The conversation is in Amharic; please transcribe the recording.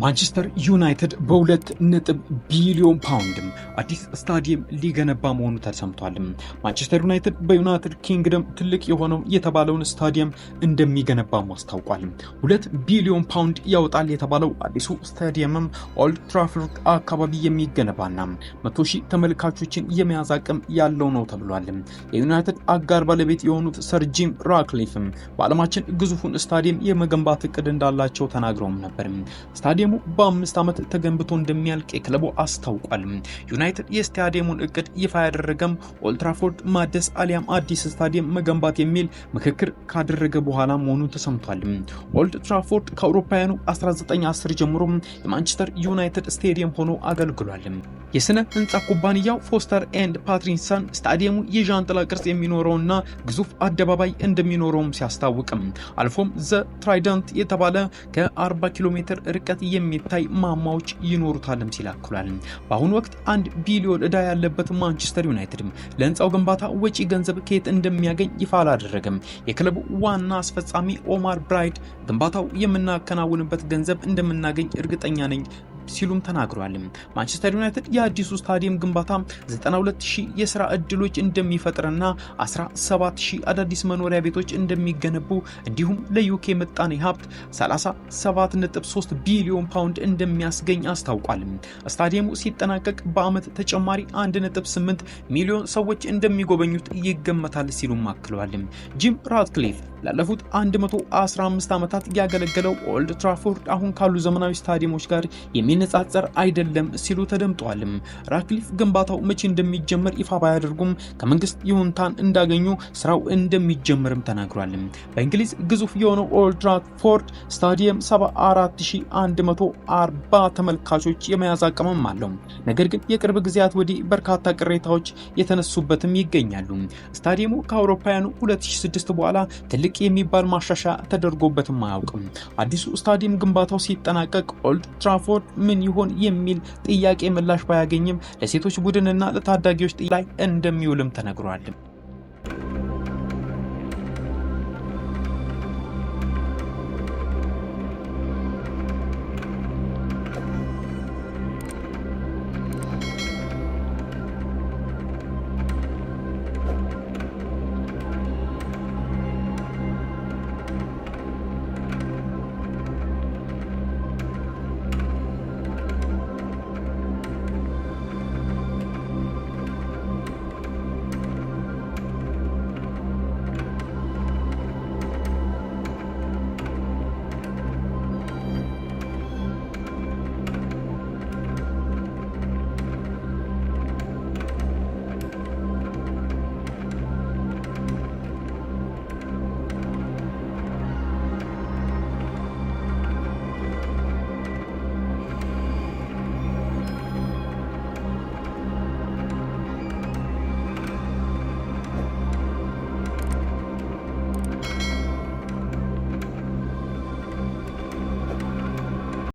ማንቸስተር ዩናይትድ በ2 ቢሊዮን ፓውንድ አዲስ ስታዲየም ሊገነባ መሆኑ ተሰምቷል። ማንቸስተር ዩናይትድ በዩናይትድ ኪንግደም ትልቅ የሆነው የተባለውን ስታዲየም እንደሚገነባ አስታውቋል። 2 ቢሊዮን ፓውንድ ያወጣል የተባለው አዲሱ ስታዲየም ኦልድ ትራፎርድ አካባቢ የሚገነባና 100,000 ተመልካቾችን የመያዝ አቅም ያለው ነው ተብሏል። የዩናይትድ አጋር ባለቤት የሆኑት ሰር ጂም ራትክሊፍ በዓለማችን ግዙፉን ስታዲየም የመገንባት እቅድ እንዳላቸው ተናግረው ነበር። ስታዲየሙ በ5 ዓመት ተገንብቶ እንደሚያልቅ የክለቡ አስታውቋል። ዩናይትድ የስታዲየሙን እቅድ ይፋ ያደረገም ኦልድ ትራፎርድ ማደስ አሊያም አዲስ ስታዲየም መገንባት የሚል ምክክር ካደረገ በኋላ መሆኑ ተሰምቷል። ኦልድ ትራፎርድ ከአውሮፓውያኑ 1910 ጀምሮ የማንቸስተር ዩናይትድ ስታዲየም ሆኖ አገልግሏል። የስነ ህንጻ ኩባንያው ፎስተር ኤንድ ፓትሪንሰን ስታዲየሙ የዣንጥላ ቅርጽ የሚኖረውና ግዙፍ አደባባይ እንደሚኖረውም ሲያስታውቅም አልፎም ዘ ትራይደንት የተባለ ከ40 ኪሎ ሜትር ርቀት የሚታይ ማማዎች ይኖሩታልም ሲል አክሏል። በአሁኑ ወቅት 1 ቢሊዮን ዕዳ ያለበት ማንቸስተር ዩናይትድ ለህንጻው ግንባታ ወጪ ገንዘብ ከየት እንደሚያገኝ ይፋ አላደረገም። የክለቡ ዋና አስፈጻሚ ኦማር ብራይድ ግንባታው የምናከናውንበት ገንዘብ እንደምናገኝ እርግጠኛ ነኝ ሲሉም ተናግሯል። ማንቸስተር ዩናይትድ የአዲሱ ስታዲየም ግንባታ 92,000 የሥራ ዕድሎች እንደሚፈጥርና 17,000 አዳዲስ መኖሪያ ቤቶች እንደሚገነቡ እንዲሁም ለዩኬ ምጣኔ ሀብት 37.3 ቢሊዮን ፓውንድ እንደሚያስገኝ አስታውቋል። ስታዲየሙ ሲጠናቀቅ በዓመት ተጨማሪ 1.8 ሚሊዮን ሰዎች እንደሚጎበኙት ይገመታል ሲሉም አክለዋል። ጂም ራትክሊፍ ላለፉት 115 ዓመታት ያገለገለው ኦልድ ትራፎርድ አሁን ካሉ ዘመናዊ ስታዲየሞች ጋር የሚነጻጸር አይደለም ሲሉ ተደምጧል። ራትክሊፍ ግንባታው መቼ እንደሚጀመር ይፋ ባያደርጉም ከመንግስት ይሁንታን እንዳገኙ ስራው እንደሚጀመርም ተናግሯል። በእንግሊዝ ግዙፍ የሆነው ኦልድ ትራፎርድ ስታዲየም 74,140 ተመልካቾች የመያዝ አቅምም አለው። ነገር ግን የቅርብ ጊዜያት ወዲህ በርካታ ቅሬታዎች የተነሱበትም ይገኛሉ። ስታዲየሙ ከአውሮፓውያኑ 2006 በኋላ ትልቅ የሚባል ማሻሻያ ተደርጎበትም አያውቅም። አዲሱ ስታዲየም ግንባታው ሲጠናቀቅ ኦልድ ትራፎርድ ምን ይሆን የሚል ጥያቄ ምላሽ ባያገኝም ለሴቶች ቡድንና ለታዳጊዎች ላይ እንደሚውልም ተነግሯል።